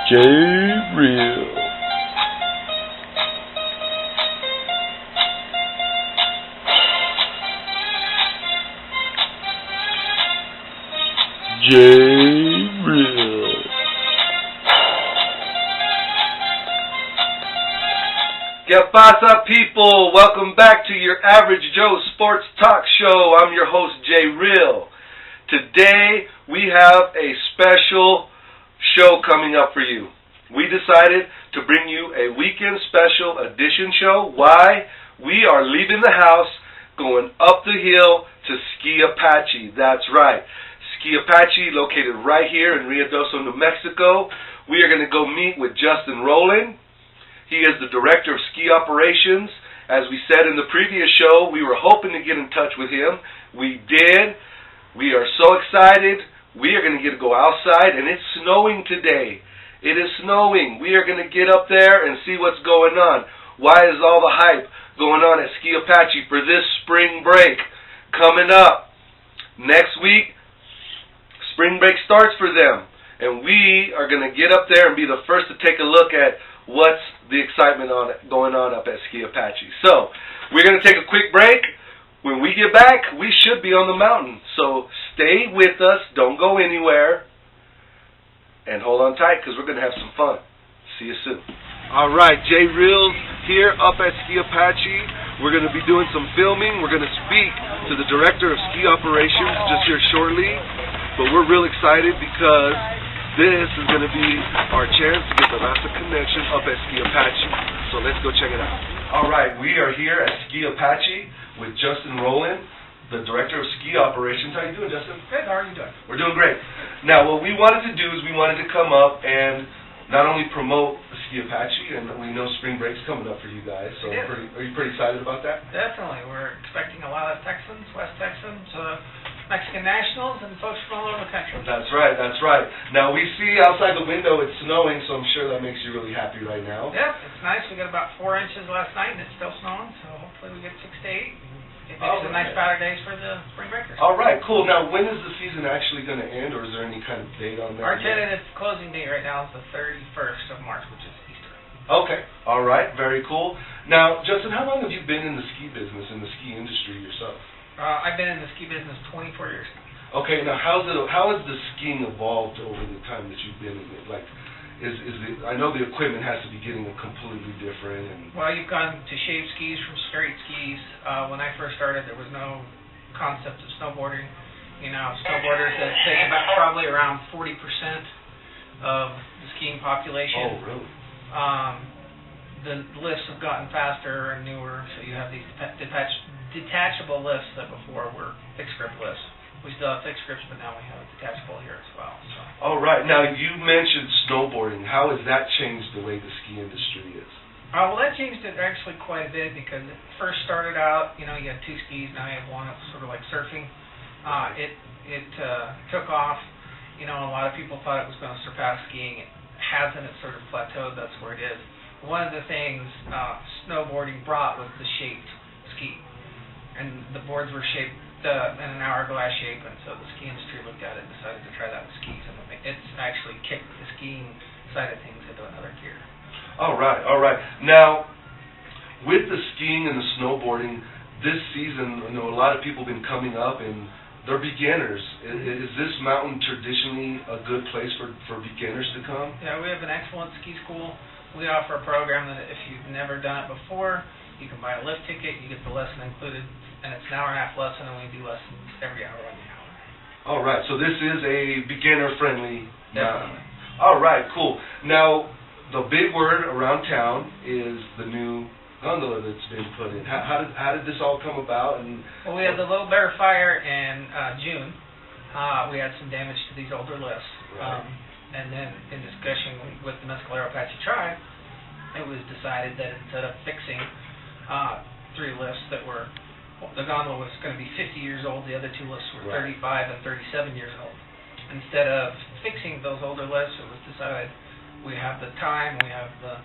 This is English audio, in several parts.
J-Real. J-Real. ¿Qué pasa, people? Welcome back to your Average Joe Sports Talk Show. I'm your host, J-Real. Today, we have a special show coming up for you. We decided to bring you a weekend special edition show. Why? We are leaving the house, going up the hill to Ski Apache. That's right. Ski Apache, located right here in Ruidoso, New Mexico. We are going to go meet with Justin Rowland. He is the Director of Ski Operations. As we said in the previous show, we were hoping to get in touch with him. We did. We are so excited. We are going to get to go outside, and it's snowing today. It is snowing. We are going to get up there and see what's going on. Why is all the hype going on at Ski Apache for this spring break coming up? Next week, spring break starts for them, and we are going to get up there and be the first to take a look at what's the excitement going on up at Ski Apache. So, we're going to take a quick break. When we get back, we should be on the mountain. So, stay with us. Don't go anywhere. And hold on tight, because we're going to have some fun. See you soon. All right, J-Real here up at Ski Apache. We're going to be doing some filming. We're going to speak to the Director of Ski Operations just here shortly. But we're real excited because this is going to be our chance to get the Rasta connection up at Ski Apache. So let's go check it out. All right, we are here at Ski Apache with Justin Rowland, the Director of Ski Operations. How you doing, Justin? Good. How are you doing? We're doing great. Now, what we wanted to do is we wanted to come up and not only promote the Ski Apache, and we know spring break's coming up for you guys, so are you pretty excited about that? Definitely. We're expecting a lot of Texans, West Texans, Mexican nationals, and folks from all over the country. That's right, that's right. Now, we see outside the window it's snowing, so I'm sure that makes you really happy right now. Yeah, it's nice. We got about 4 inches last night, and it's still snowing, so hopefully we get 6 to 8. It makes some nice better days for the spring breakers. All right, cool. Now, when is the season actually going to end, or is there any kind of date on that? Our tentative closing date right now is the 31st of March, which is Easter. Okay, all right, very cool. Now, Justin, how long have you been in the ski business, in the ski industry yourself? I've been in the ski business 24 years now. Okay, now how has the skiing evolved over the time that you've been in it? Like, I know the equipment has to be getting completely different. Well, you've gone to shaved skis from straight skis. When I first started, there was no concept of snowboarding. You know, snowboarders that take about probably around 40% of the skiing population. Oh, really? The lifts have gotten faster and newer, so you have these detachable lifts that before were fixed grip lifts. We still have fixed grips, but now we have a detachable here as well. So. All right. Now, you mentioned snowboarding. How has that changed the way the ski industry is? Well, that changed it actually quite a bit because it first started out, you know, you had 2 skis, now you have 1. It was sort of like surfing. It took off. You know, a lot of people thought it was going to surpass skiing. It hasn't. It sort of plateaued. That's where it is. One of the things snowboarding brought was the shaped ski. And the boards were shaped in an hourglass shape, and so the ski industry looked at it and decided to try that with skis, and it's actually kicked the skiing side of things into another gear. All right, all right. Now, with the skiing and the snowboarding, this season, I know a lot of people have been coming up, and they're beginners. Is this mountain traditionally a good place for beginners to come? Yeah, we have an excellent ski school. We offer a program that if you've never done it before, you can buy a lift ticket, you get the lesson included, and it's an hour-and-a-half lesson, and we do lessons every hour on the hour. All right, so this is a beginner-friendly mountain. Definitely. All right, cool. Now, the big word around town is the new gondola that's been put in. How did this all come about? Well, we had the Little Bear Fire in June. We had some damage to these older lifts. Right. And then in discussion with the Mescalero Apache tribe, it was decided that instead of fixing 3 lifts that were, the gondola was going to be 50 years old, the other 2 lifts were 35 and 37 years old. Instead of fixing those older lifts, it was decided we have the time, we have the,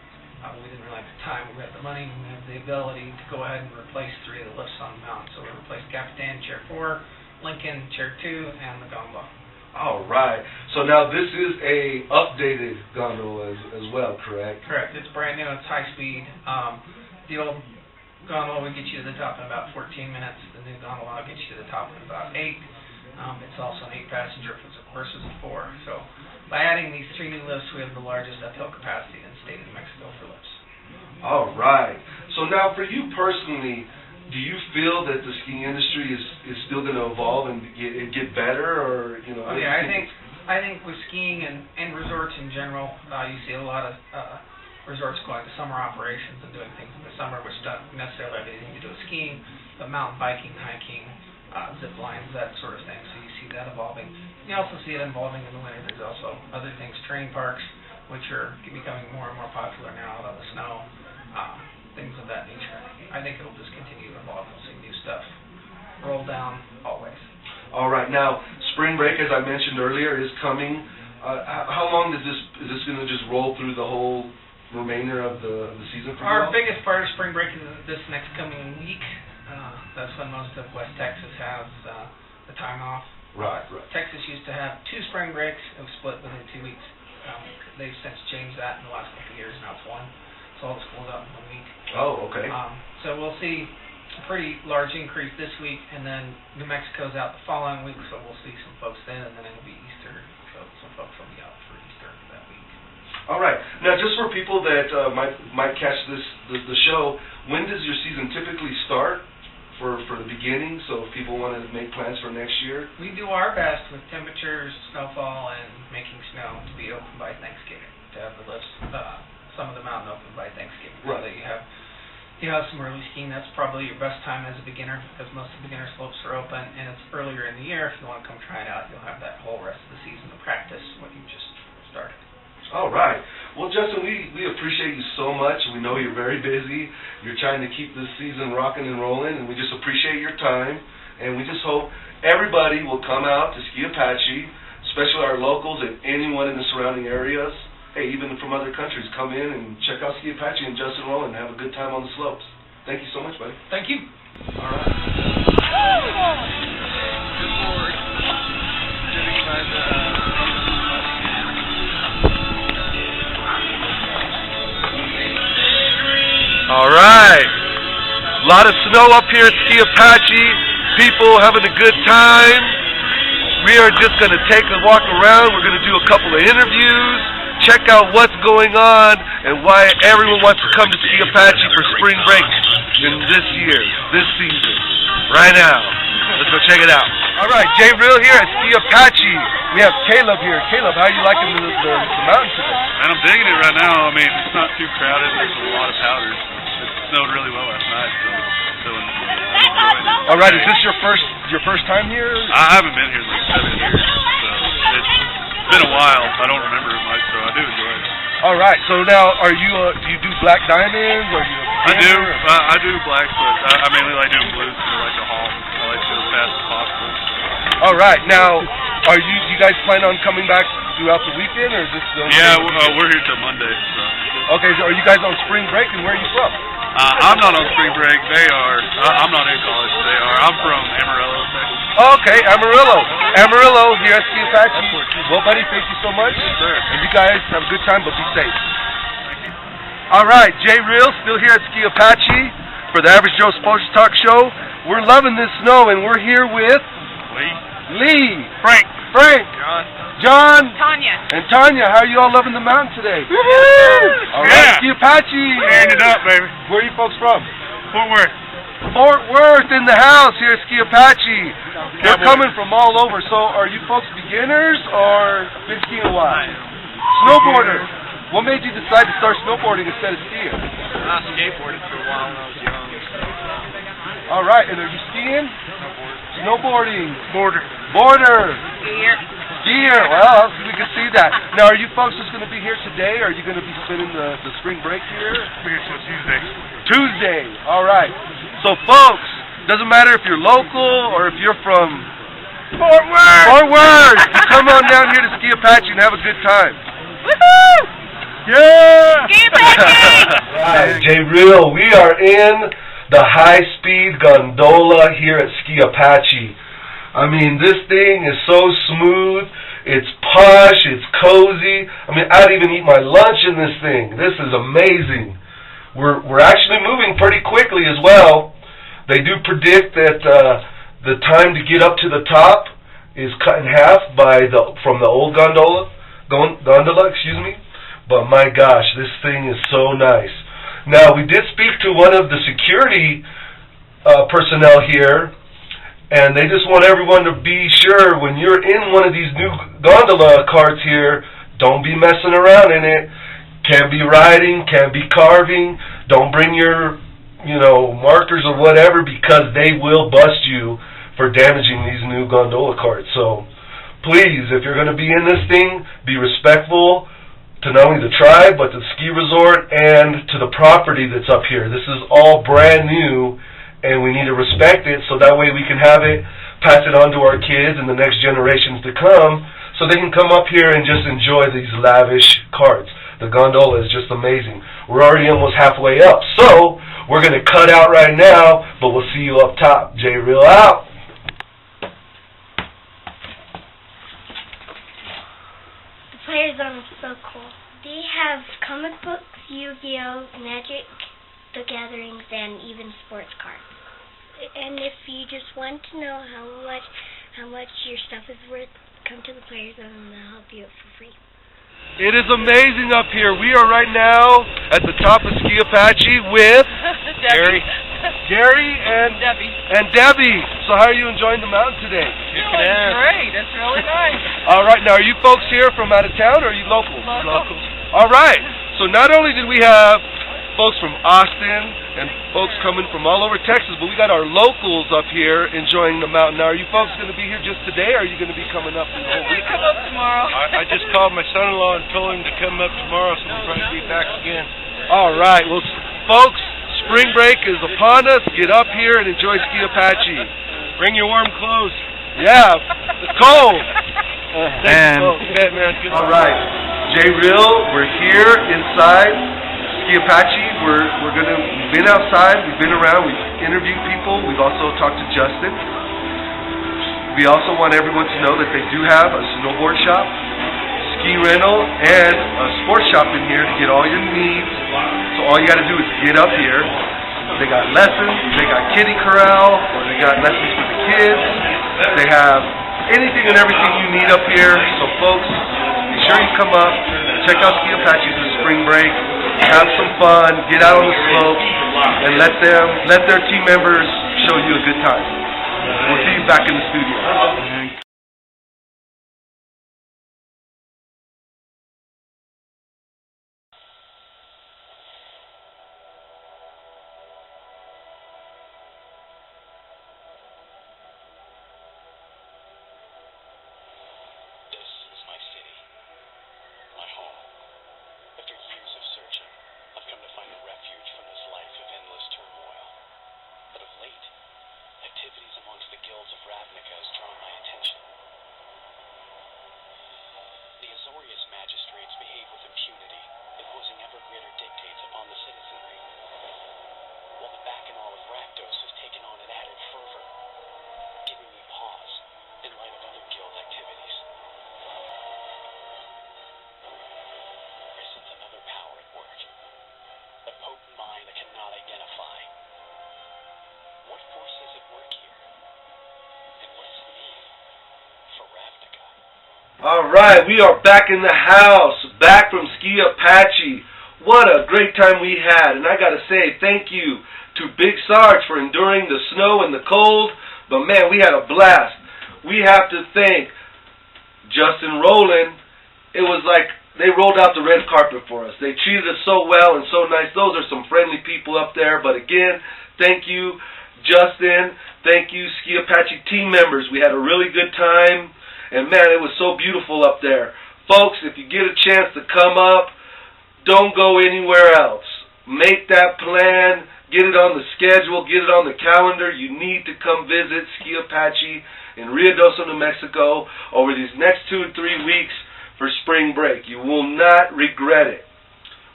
we didn't really have the time, we have the money, we have the ability to go ahead and replace 3 of the lifts on the mountain. So we replaced Capitan Chair 4, Lincoln Chair 2, and the gondola. All right. So now this is a updated gondola as well, correct? Correct. It's brand new. It's high speed. The old gondola would get you to the top in about 14 minutes. The new gondola will get you to the top in about 8. It's also an 8-passenger versus a 4. So by adding these 3 new lifts, we have the largest uphill capacity in the state of New Mexico for lifts. All right. So now for you personally, do you feel that the skiing industry is still going to evolve and get better, or Oh yeah, I think with skiing and resorts in general, you see a lot of resorts going to summer operations and doing things in the summer, which don't necessarily have anything to do with skiing, but mountain biking, hiking, zip lines, that sort of thing. So you see that evolving. You also see it evolving in the winter. There's also other things, terrain parks, which are becoming more and more popular now out of the snow. Things of that nature. I think it'll just continue to evolve. We'll see new stuff roll down always. All right. Now, spring break, as I mentioned earlier, is coming. How long is this going to just roll through the whole remainder of the season for you all? Our biggest part of spring break is this next coming week. That's when most of West Texas has the time off. Right. Texas used to have 2 spring breaks. It was split within 2 weeks. They've since changed that in the last couple of years. Now it's 1. So all the schools out in 1 week. Oh, okay. So we'll see a pretty large increase this week, and then New Mexico's out the following week, so we'll see some folks then, and then it'll be Easter, so some folks will be out for Easter that week. All right. Now, just for people that might catch the show, when does your season typically start for the beginning? So if people want to make plans for next year, we do our best with temperatures, snowfall, and making snow to be open by Thanksgiving, to have the lifts. Some of the mountain open by Thanksgiving. Right. So that you have some early skiing. That's probably your best time as a beginner, because most of the beginner slopes are open, and it's earlier in the year. If you want to come try it out, you'll have that whole rest of the season to practice what you just started. All right. Well, Justin, we appreciate you so much. We know you're very busy. You're trying to keep this season rocking and rolling, and we just appreciate your time. And we just hope everybody will come out to Ski Apache, especially our locals and anyone in the surrounding areas. Hey, even from other countries, come in and check out Ski Apache and Justin Rowland and have a good time on the slopes. Thank you so much, buddy. Thank you. All right. Good Lord. Sitting by the... All right. A lot of snow up here at Ski Apache. People having a good time. We are just going to take a walk around. We're going to do a couple of interviews. Check out what's going on and why everyone wants to come to Ski Apache for spring break in this season, right now. Let's go check it out. All right, Jay Real here at Ski Apache. We have Caleb here. Caleb, how are you liking the mountain today? Man, I'm digging it right now. I mean, it's not too crowded. There's a lot of powders. It snowed really well last night, so enjoying it. All right, is this your first time here? I haven't been here in like 7 years, so it's been a while. I don't remember it much, so I do enjoy it. All right, so now do you do black diamonds? Or I do blacks, but I mainly like doing blues because I like to haul. I like to go as fast as possible. All right, now do you guys plan on coming back throughout the weekend, or is this? Yeah, we're here till Monday. So. Okay, so are you guys on spring break, and where are you from? I'm not on spring break. They are. I'm not in college. They are. I'm from Amarillo, Texas. Okay, Amarillo here at Ski Apache. Well, buddy, thank you so much. Yes, sir. And you guys have a good time, but be safe. All right, Jay Real still here at Ski Apache for the Average Joe Sports Talk Show. We're loving this snow, and we're here with Lee, Frank, John, Tanya. and Tanya. How are you all loving the mountain today? Woo-hoo! All right, Ski Apache. Tearing it up, baby. Where are you folks from? Fort Worth. Fort Worth in the house here at Ski Apache. They're coming from all over. So are you folks beginners or been skiing a while? Snowboarders. What made you decide to start snowboarding instead of skiing? I skateboarded for a while when I was young. All right, and are you skiing? Snowboarding. Border. Gear. Well, we can see that. Now, are you folks just going to be here today, or are you going to be spending the spring break here? We're here till Tuesday. Tuesday. All right. So, folks, doesn't matter if you're local or if you're from Fort Worth. You come on down here to Ski Apache and have a good time. Woohoo! Yeah! Ski Apache! Hi, Jay Real. We are in the high-speed gondola here at Ski Apache. I mean, this thing is so smooth. It's posh, it's cozy. I mean, I'd even eat my lunch in this thing. This is amazing. We're actually moving pretty quickly as well. They do predict that the time to get up to the top is cut in half from the old gondola, But my gosh, this thing is so nice. Now, we did speak to one of the security personnel here, and they just want everyone to be sure when you're in one of these new gondola carts here, don't be messing around in it. Can't be riding, can't be carving. Don't bring your, markers or whatever, because they will bust you for damaging these new gondola carts. So please, if you're going to be in this thing, be respectful to not only the tribe, but the ski resort and to the property that's up here. This is all brand new, and we need to respect it so that way we can have it, pass it on to our kids and the next generations to come, so they can come up here and just enjoy these lavish carts. The gondola is just amazing. We're already almost halfway up, so we're going to cut out right now, but we'll see you up top. J Real out. The Player Zone is so cool. They have comic books, Yu-Gi-Oh, Magic, the Gatherings, and even sports cards. And if you just want to know how much your stuff is worth, come to the Player Zone and they'll help you out for free. It is amazing up here. We are right now at the top of Ski Apache with Gary and Debbie. So how are you enjoying the mountain today? Great. It's really nice. All right. Now, are you folks here from out of town or are you local? Local. All right. So not only did we have folks from Austin and folks coming from all over Texas, but we got our locals up here enjoying the mountain. Now, are you folks going to be here just today, or are you going to be coming up the whole We week? come up tomorrow. I just called my son-in-law and told him to come up tomorrow, so we'll probably be back again. All right. Well, folks, spring break is upon us. Get up here and enjoy Ski Apache. Bring your warm clothes. Yeah, it's cold. And Good. All right, J Real, we're here inside Ski Apache. We've been outside, we've been around, we've interviewed people, we've also talked to Justin. We also want everyone to know that they do have a snowboard shop, ski rental, and a sports shop in here to get all your needs. So all you got to do is get up here. They got lessons, they got kiddie corral, or they got lessons for the kids. They have anything and everything you need up here. So folks, be sure you come up, check out Ski Apache this spring break, have some fun, get out on the slopes, and let their team members show you a good time. We'll see you back in the studio. magistrates behave with impunity, imposing ever greater dictates upon the citizenry, while the bacchanal of Rakdos has taken on an added fervor, giving me pause in light of other guild activities. I sense another power at work, a potent mind I cannot identify. What force is at work here? And what does it mean for Ravnica? Alright, we are back in the house, back from Ski Apache. What a great time we had, and I gotta say thank you to Big Sarge for enduring the snow and the cold, but man, we had a blast. We have to thank Justin Rowland. It was like they rolled out the red carpet for us. They treated us so well and so nice. Those are some friendly people up there, but again, thank you, Justin. Thank you, Ski Apache team members. We had a really good time. And man, it was so beautiful up there. Folks, if you get a chance to come up, don't go anywhere else. Make that plan, get it on the schedule, get it on the calendar. You need to come visit Ski Apache in Ruidoso, New Mexico over these next 2 to 3 weeks for spring break. You will not regret it.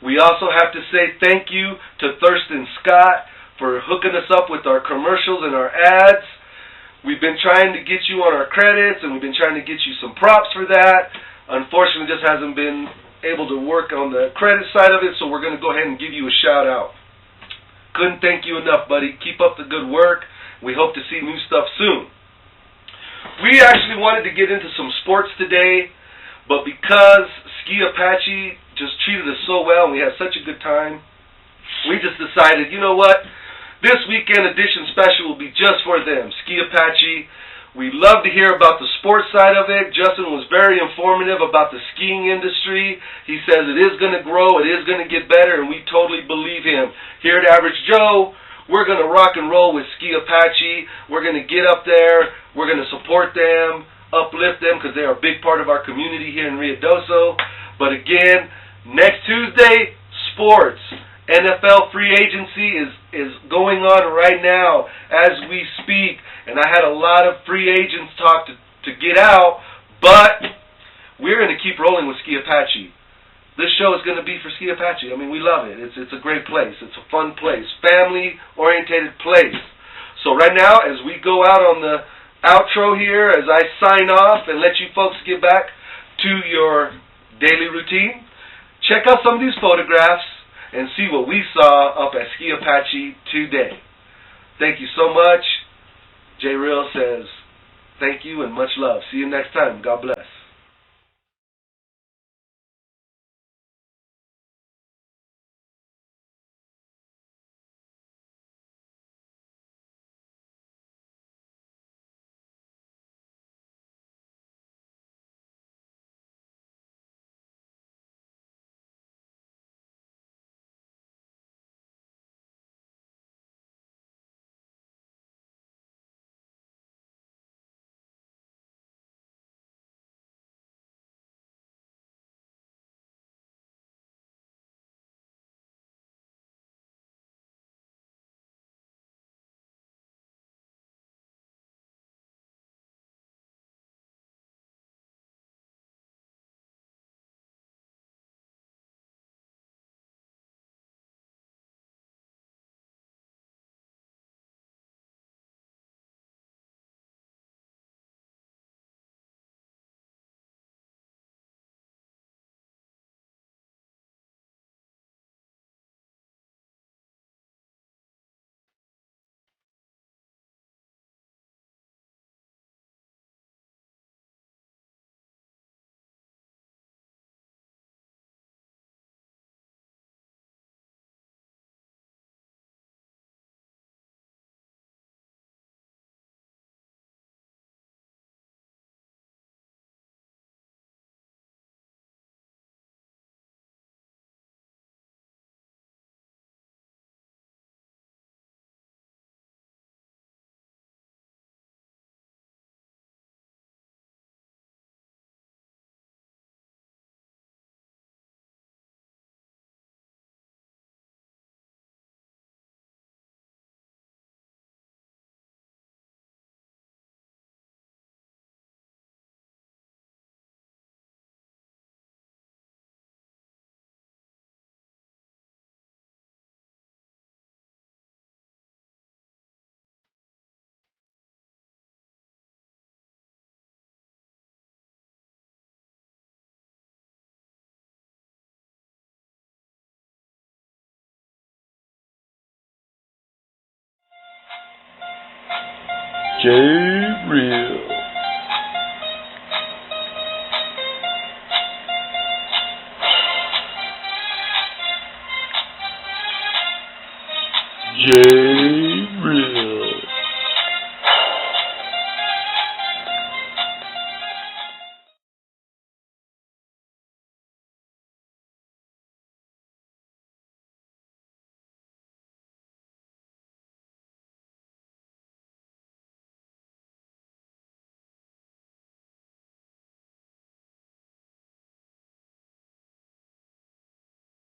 We also have to say thank you to Thurston Scott for hooking us up with our commercials and our ads. We've been trying to get you on our credits, and we've been trying to get you some props for that. Unfortunately, just hasn't been able to work on the credit side of it, so we're going to go ahead and give you a shout out. Couldn't thank you enough, buddy. Keep up the good work. We hope to see new stuff soon. We actually wanted to get into some sports today, but because Ski Apache just treated us so well and we had such a good time, we just decided, you know what? This weekend edition special will be just for them, Ski Apache. We love to hear about the sports side of it. Justin was very informative about the skiing industry. He says it is going to grow, it is going to get better, and we totally believe him. Here at Average Joe, we're going to rock and roll with Ski Apache. We're going to get up there. We're going to support them, uplift them, because they're a big part of our community here in Ruidoso. But again, next Tuesday, sports. NFL free agency is going on right now as we speak, and I had a lot of free agents talk to get out, but we're going to keep rolling with Ski Apache. This show is going to be for Ski Apache. I mean, we love it. It's a great place. It's a fun place, family-oriented place. So right now, as we go out on the outro here, as I sign off and let you folks get back to your daily routine, check out some of these photographs and see what we saw up at Ski Apache today. Thank you so much. J. Real says thank you and much love. See you next time. God bless. J. Real. J.